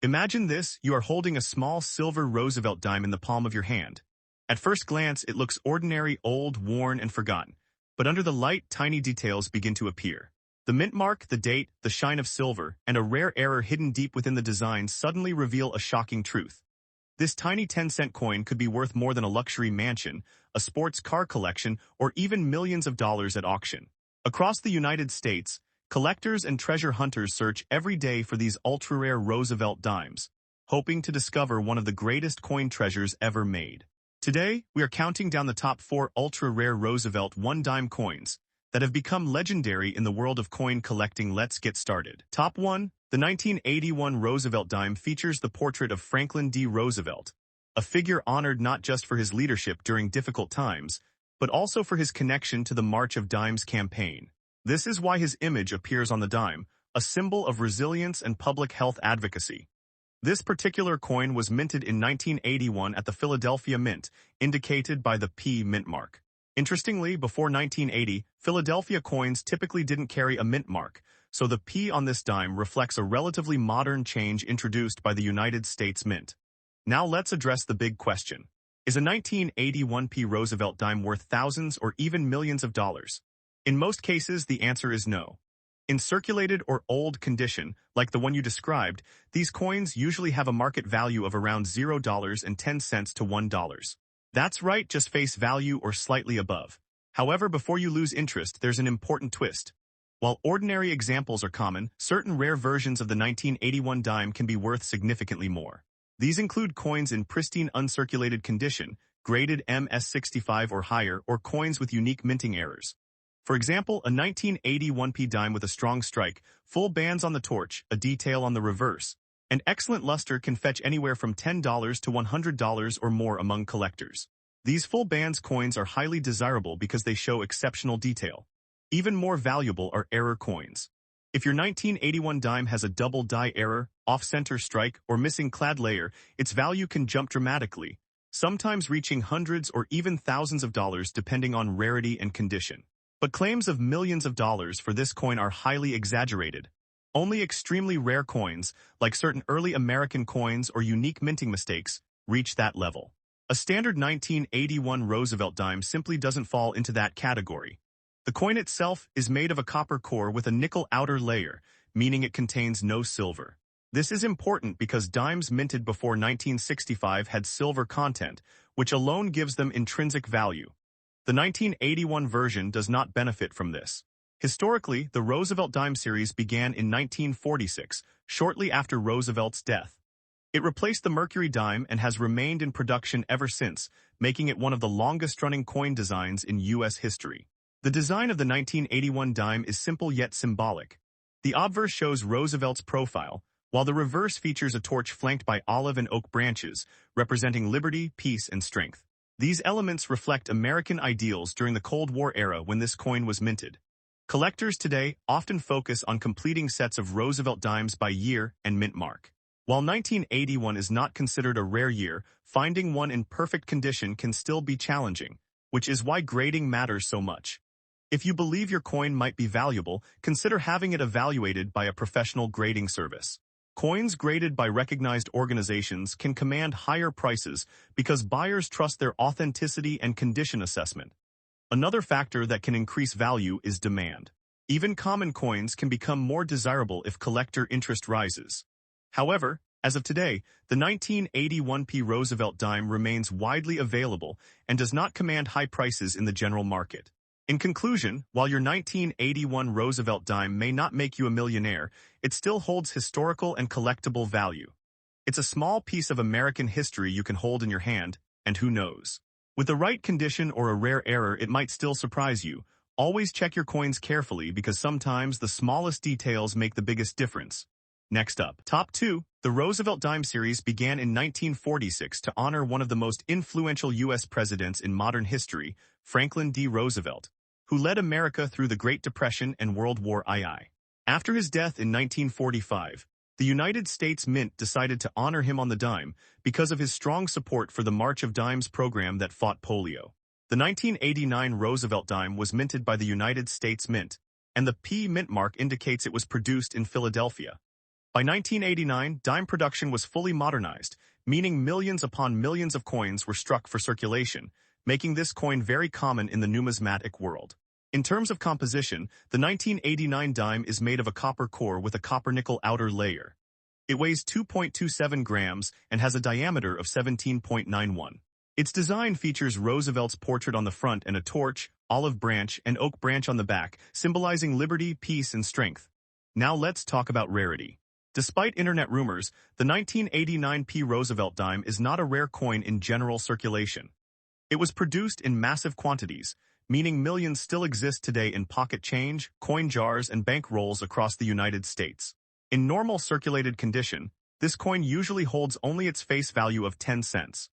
Imagine this, you are holding a small silver Roosevelt dime in the palm of your hand. At first glance, it looks ordinary, old, worn, and forgotten. But under the light, tiny details begin to appear. The mint mark, the date, the shine of silver, and a rare error hidden deep within the design suddenly reveal a shocking truth. This tiny 10-cent coin could be worth more than a luxury mansion, a sports car collection, or even millions of dollars at auction. Across the United States, collectors and treasure hunters search every day for these ultra-rare Roosevelt dimes, hoping to discover one of the greatest coin treasures ever made. Today, we are counting down the top 4 ultra-rare Roosevelt one-dime coins that have become legendary in the world of coin collecting. Let's get started. Top 1. The 1981 Roosevelt dime features the portrait of Franklin D. Roosevelt, a figure honored not just for his leadership during difficult times, but also for his connection to the March of Dimes campaign. This is why his image appears on the dime, a symbol of resilience and public health advocacy. This particular coin was minted in 1981 at the Philadelphia Mint, indicated by the P mint mark. Interestingly, before 1980, Philadelphia coins typically didn't carry a mint mark, so the P on this dime reflects a relatively modern change introduced by the United States Mint. Now let's address the big question. Is a 1981 P Roosevelt dime worth thousands or even millions of dollars? In most cases, the answer is no. In circulated or old condition, like the one you described, these coins usually have a market value of around $0.10 to $1. That's right, just face value or slightly above. However, before you lose interest, there's an important twist. While ordinary examples are common, certain rare versions of the 1981 dime can be worth significantly more. These include coins in pristine uncirculated condition, graded MS65 or higher, or coins with unique minting errors. For example, a 1981 P dime with a strong strike, full bands on the torch, a detail on the reverse, and excellent luster can fetch anywhere from $10 to $100 or more among collectors. These full bands coins are highly desirable because they show exceptional detail. Even more valuable are error coins. If your 1981 dime has a double die error, off-center strike, or missing clad layer, its value can jump dramatically, sometimes reaching hundreds or even thousands of dollars depending on rarity and condition. But claims of millions of dollars for this coin are highly exaggerated. Only extremely rare coins, like certain early American coins or unique minting mistakes, reach that level. A standard 1981 Roosevelt dime simply doesn't fall into that category. The coin itself is made of a copper core with a nickel outer layer, meaning it contains no silver. This is important because dimes minted before 1965 had silver content, which alone gives them intrinsic value. The 1981 version does not benefit from this. Historically, the Roosevelt dime series began in 1946, shortly after Roosevelt's death. It replaced the Mercury dime and has remained in production ever since, making it one of the longest-running coin designs in U.S. history. The design of the 1981 dime is simple yet symbolic. The obverse shows Roosevelt's profile, while the reverse features a torch flanked by olive and oak branches, representing liberty, peace, and strength. These elements reflect American ideals during the Cold War era when this coin was minted. Collectors today often focus on completing sets of Roosevelt dimes by year and mint mark. While 1981 is not considered a rare year, finding one in perfect condition can still be challenging, which is why grading matters so much. If you believe your coin might be valuable, consider having it evaluated by a professional grading service. Coins graded by recognized organizations can command higher prices because buyers trust their authenticity and condition assessment. Another factor that can increase value is demand. Even common coins can become more desirable if collector interest rises. However, as of today, the 1981 P Roosevelt dime remains widely available and does not command high prices in the general market. In conclusion, while your 1981 Roosevelt dime may not make you a millionaire, it still holds historical and collectible value. It's a small piece of American history you can hold in your hand, and who knows? With the right condition or a rare error, it might still surprise you. Always check your coins carefully because sometimes the smallest details make the biggest difference. Next up, Top 2. The Roosevelt dime series began in 1946 to honor one of the most influential U.S. presidents in modern history, Franklin D. Roosevelt, who led America through the Great Depression and World War II. After his death in 1945, the United States Mint decided to honor him on the dime because of his strong support for the March of Dimes program that fought polio. The 1989 Roosevelt dime was minted by the United States Mint, and the P mint mark indicates it was produced in Philadelphia. By 1989, dime production was fully modernized, meaning millions upon millions of coins were struck for circulation, making this coin very common in the numismatic world. In terms of composition, the 1989 dime is made of a copper core with a copper-nickel outer layer. It weighs 2.27 grams and has a diameter of 17.91. Its design features Roosevelt's portrait on the front and a torch, olive branch, and oak branch on the back, symbolizing liberty, peace, and strength. Now let's talk about rarity. Despite internet rumors, the 1989 P. Roosevelt dime is not a rare coin in general circulation. It was produced in massive quantities, meaning millions still exist today in pocket change, coin jars, and bank rolls across the United States. In normal circulated condition, this coin usually holds only its face value of 10 cents.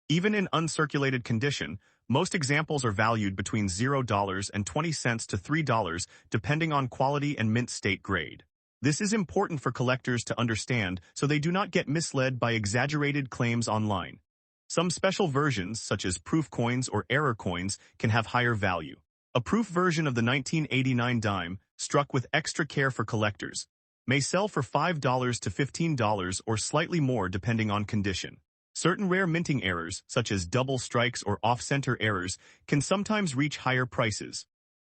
Even in uncirculated condition, most examples are valued between $0 and 20 cents to $3, depending on quality and mint state grade. This is important for collectors to understand so they do not get misled by exaggerated claims online. Some special versions, such as proof coins or error coins, can have higher value. A proof version of the 1989 dime, struck with extra care for collectors, may sell for $5 to $15 or slightly more depending on condition. Certain rare minting errors, such as double strikes or off-center errors, can sometimes reach higher prices.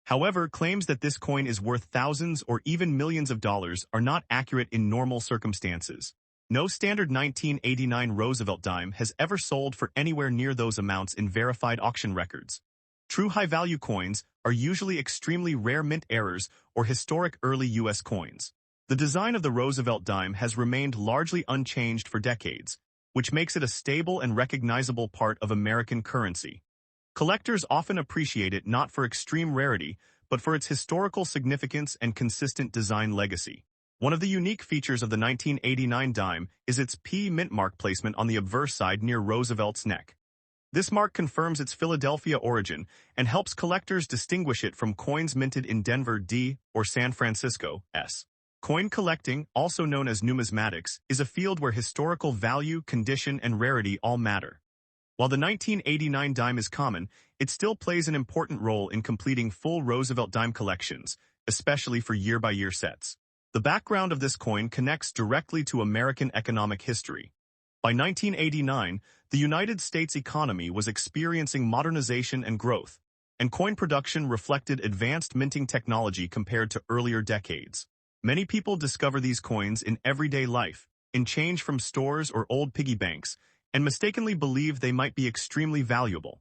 However, claims that this coin is worth thousands or even millions of dollars are not accurate in normal circumstances. No standard 1989 Roosevelt dime has ever sold for anywhere near those amounts in verified auction records. True high-value coins are usually extremely rare mint errors or historic early U.S. coins. The design of the Roosevelt dime has remained largely unchanged for decades, which makes it a stable and recognizable part of American currency. Collectors often appreciate it not for extreme rarity, but for its historical significance and consistent design legacy. One of the unique features of the 1989 dime is its P mint mark placement on the obverse side near Roosevelt's neck. This mark confirms its Philadelphia origin and helps collectors distinguish it from coins minted in Denver, D, or San Francisco, S. Coin collecting, also known as numismatics, is a field where historical value, condition, and rarity all matter. While the 1989 dime is common, it still plays an important role in completing full Roosevelt dime collections, especially for year-by-year sets. The background of this coin connects directly to American economic history. By 1989, the United States economy was experiencing modernization and growth, and coin production reflected advanced minting technology compared to earlier decades. Many people discover these coins in everyday life, in change from stores or old piggy banks, and mistakenly believe they might be extremely valuable.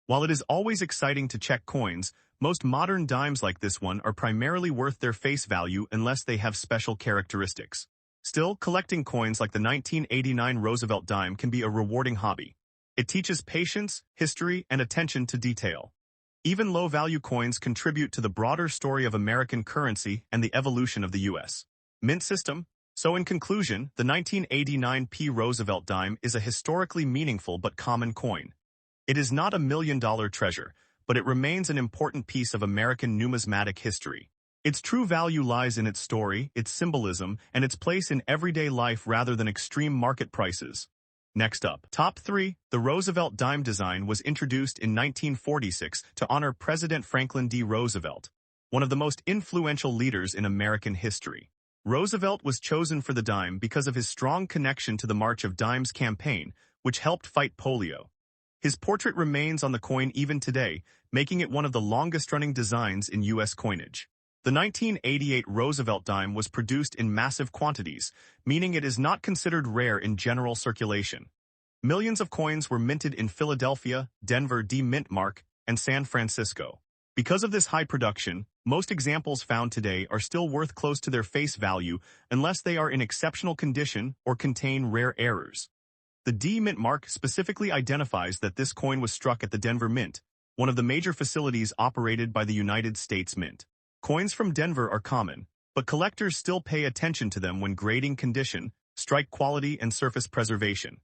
While it is always exciting to check coins, most modern dimes like this one are primarily worth their face value unless they have special characteristics. Still, collecting coins like the 1989 Roosevelt dime can be a rewarding hobby. It teaches patience, history, and attention to detail. Even low-value coins contribute to the broader story of American currency and the evolution of the U.S. mint system. So in conclusion, the 1989 P. Roosevelt dime is a historically meaningful but common coin. It is not a million-dollar treasure, but it remains an important piece of American numismatic history. Its true value lies in its story, its symbolism, and its place in everyday life rather than extreme market prices. Next up, Top 3. The Roosevelt dime design was introduced in 1946 to honor President Franklin D. Roosevelt, one of the most influential leaders in American history. Roosevelt was chosen for the dime because of his strong connection to the March of Dimes campaign, which helped fight polio. His portrait remains on the coin even today, making it one of the longest-running designs in U.S. coinage. The 1988 Roosevelt dime was produced in massive quantities, meaning it is not considered rare in general circulation. Millions of coins were minted in Philadelphia, Denver D mint mark, and San Francisco. Because of this high production, most examples found today are still worth close to their face value unless they are in exceptional condition or contain rare errors. The D mint mark specifically identifies that this coin was struck at the Denver Mint, one of the major facilities operated by the United States Mint. Coins from Denver are common, but collectors still pay attention to them when grading condition, strike quality, and surface preservation.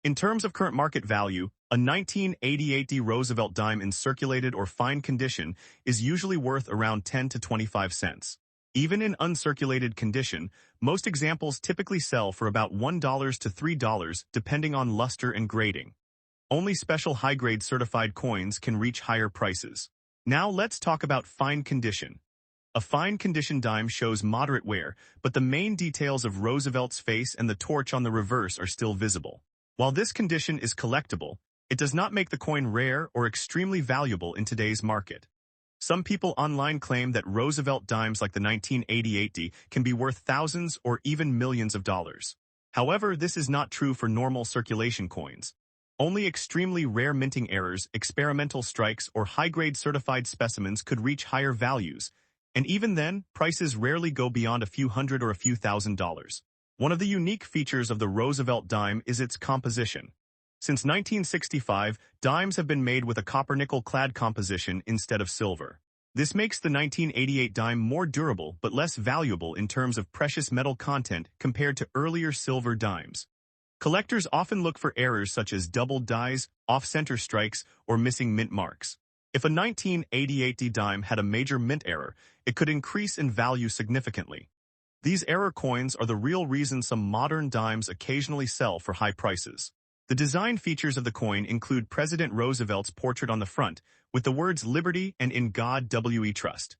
In terms of current market value, a 1988 D Roosevelt dime in circulated or fine condition is usually worth around 10 to 25 cents. Even in uncirculated condition, most examples typically sell for about $1 to $3 depending on luster and grading. Only special high-grade certified coins can reach higher prices. Now let's talk about fine condition. A fine-condition dime shows moderate wear, but the main details of Roosevelt's face and the torch on the reverse are still visible. While this condition is collectible, it does not make the coin rare or extremely valuable in today's market. Some people online claim that Roosevelt dimes like the 1988 D can be worth thousands or even millions of dollars. However, this is not true for normal circulation coins. Only extremely rare minting errors, experimental strikes, or high-grade certified specimens could reach higher values, and even then, prices rarely go beyond a few hundred or a few $1,000s. One of the unique features of the Roosevelt dime is its composition. Since 1965, dimes have been made with a copper-nickel clad composition instead of silver. This makes the 1988 dime more durable but less valuable in terms of precious metal content compared to earlier silver dimes. Collectors often look for errors such as doubled dies, off-center strikes, or missing mint marks. If a 1988 D dime had a major mint error, it could increase in value significantly. These error coins are the real reason some modern dimes occasionally sell for high prices. The design features of the coin include President Roosevelt's portrait on the front, with the words Liberty and In God We Trust.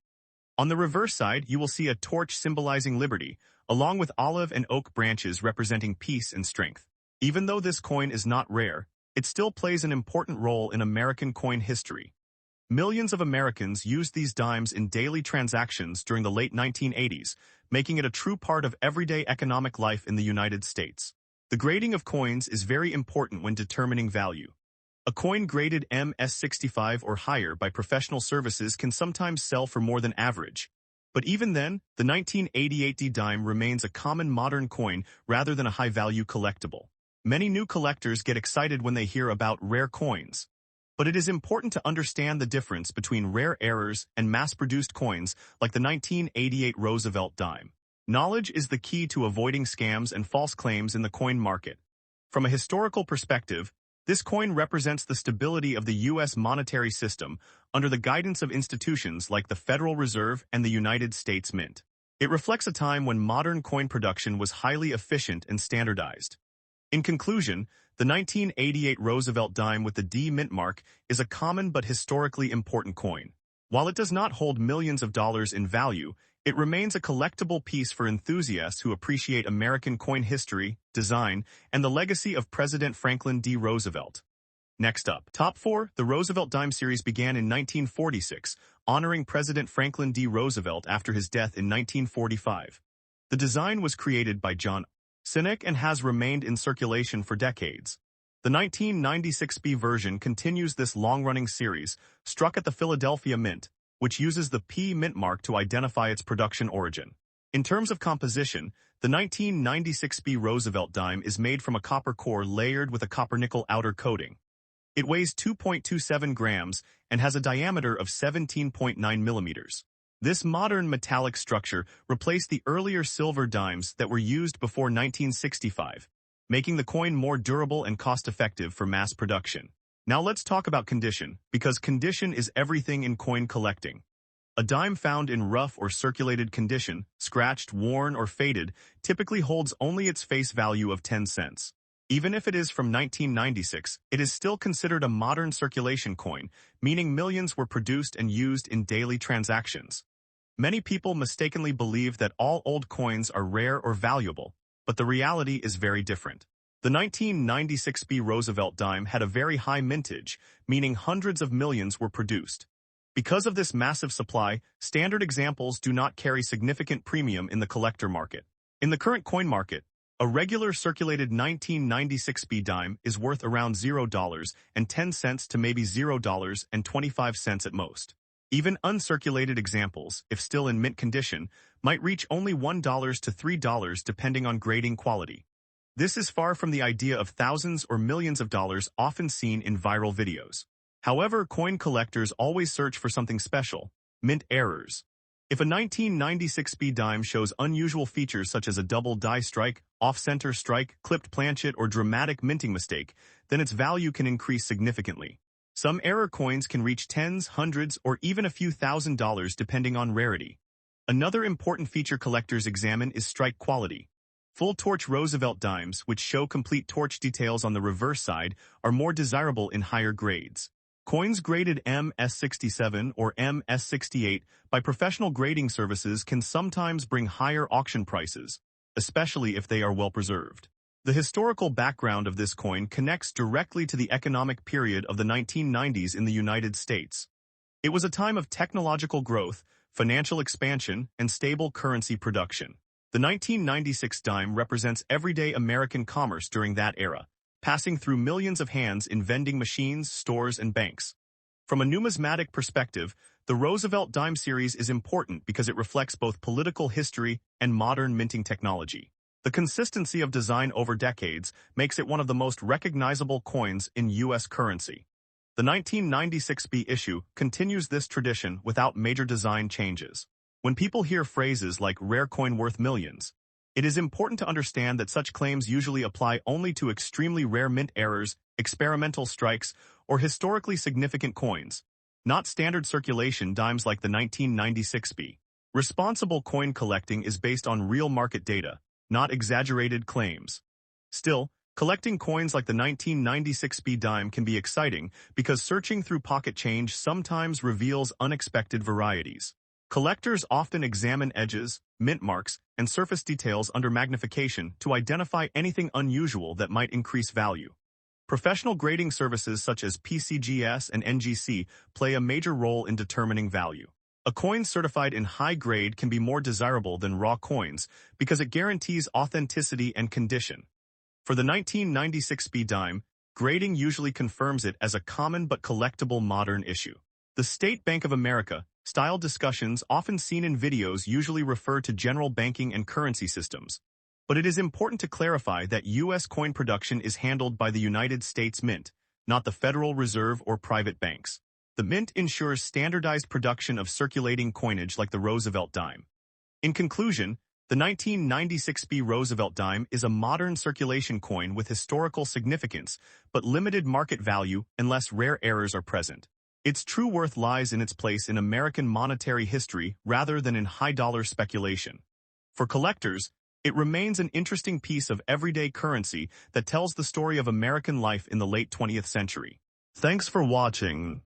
On the reverse side, you will see a torch symbolizing liberty, along with olive and oak branches representing peace and strength. Even though this coin is not rare, it still plays an important role in American coin history. Millions of Americans used these dimes in daily transactions during the late 1980s, making it a true part of everyday economic life in the United States. The grading of coins is very important when determining value. A coin graded MS65 or higher by professional services can sometimes sell for more than average. But even then, the 1988 D dime remains a common modern coin rather than a high-value collectible. Many new collectors get excited when they hear about rare coins. But it is important to understand the difference between rare errors and mass-produced coins like the 1988 Roosevelt dime. Knowledge is the key to avoiding scams and false claims in the coin market. From a historical perspective, this coin represents the stability of the U.S. monetary system under the guidance of institutions like the Federal Reserve and the United States Mint. It reflects a time when modern coin production was highly efficient and standardized. In conclusion, the 1988 Roosevelt dime with the D mint mark is a common but historically important coin. While it does not hold millions of dollars in value, it remains a collectible piece for enthusiasts who appreciate American coin history, design, and the legacy of President Franklin D. Roosevelt. Next up, Top 4. The Roosevelt dime series began in 1946, honoring President Franklin D. Roosevelt after his death in 1945. The design was created by John Sinek and has remained in circulation for decades. The 1996B version continues this long-running series, struck at the Philadelphia Mint, which uses the P mint mark to identify its production origin. In terms of composition, the 1996B Roosevelt dime is made from a copper core layered with a copper-nickel outer coating. It weighs 2.27 grams and has a diameter of 17.9 millimeters. This modern metallic structure replaced the earlier silver dimes that were used before 1965, making the coin more durable and cost-effective for mass production. Now let's talk about condition, because condition is everything in coin collecting. A dime found in rough or circulated condition, scratched, worn, or faded, typically holds only its face value of 10 cents. Even if it is from 1996, it is still considered a modern circulation coin, meaning millions were produced and used in daily transactions. Many people mistakenly believe that all old coins are rare or valuable, but the reality is very different. The 1996B Roosevelt dime had a very high mintage, meaning hundreds of millions were produced. Because of this massive supply, standard examples do not carry significant premium in the collector market. In the current coin market, a regular circulated 1996B dime is worth around $0.10 to maybe $0.25 at most. Even uncirculated examples, if still in mint condition, might reach only $1 to $3 depending on grading quality. This is far from the idea of thousands or millions of dollars often seen in viral videos. However, coin collectors always search for something special: mint errors. If a 1996B dime shows unusual features such as a double die strike, off-center strike, clipped planchet, or dramatic minting mistake, then its value can increase significantly. Some error coins can reach tens, hundreds, or even a few $1,000s depending on rarity. Another important feature collectors examine is strike quality. Full torch Roosevelt dimes, which show complete torch details on the reverse side, are more desirable in higher grades. Coins graded MS67 or MS68 by professional grading services can sometimes bring higher auction prices, especially if they are well preserved. The historical background of this coin connects directly to the economic period of the 1990s in the United States. It was a time of technological growth, financial expansion, and stable currency production. The 1996 dime represents everyday American commerce during that era, passing through millions of hands in vending machines, stores, and banks. From a numismatic perspective, the Roosevelt dime series is important because it reflects both political history and modern minting technology. The consistency of design over decades makes it one of the most recognizable coins in U.S. currency. The 1996 B issue continues this tradition without major design changes. When people hear phrases like rare coin worth millions, it is important to understand that such claims usually apply only to extremely rare mint errors, experimental strikes, or historically significant coins, not standard circulation dimes like the 1996 B. Responsible coin collecting is based on real market data, not exaggerated claims. Still, collecting coins like the 1996 B dime can be exciting because searching through pocket change sometimes reveals unexpected varieties. Collectors often examine edges, mint marks, and surface details under magnification to identify anything unusual that might increase value. Professional grading services such as PCGS and NGC play a major role in determining value. A coin certified in high grade can be more desirable than raw coins because it guarantees authenticity and condition. For the 1996 B dime, grading usually confirms it as a common but collectible modern issue. The State Bank of America style discussions often seen in videos usually refer to general banking and currency systems. But it is important to clarify that U.S. coin production is handled by the United States Mint, not the Federal Reserve or private banks. The Mint ensures standardized production of circulating coinage like the Roosevelt dime. In conclusion, the 1996 B Roosevelt dime is a modern circulation coin with historical significance, but limited market value unless rare errors are present. Its true worth lies in its place in American monetary history rather than in high-dollar speculation. For collectors, it remains an interesting piece of everyday currency that tells the story of American life in the late 20th century. Thanks for watching.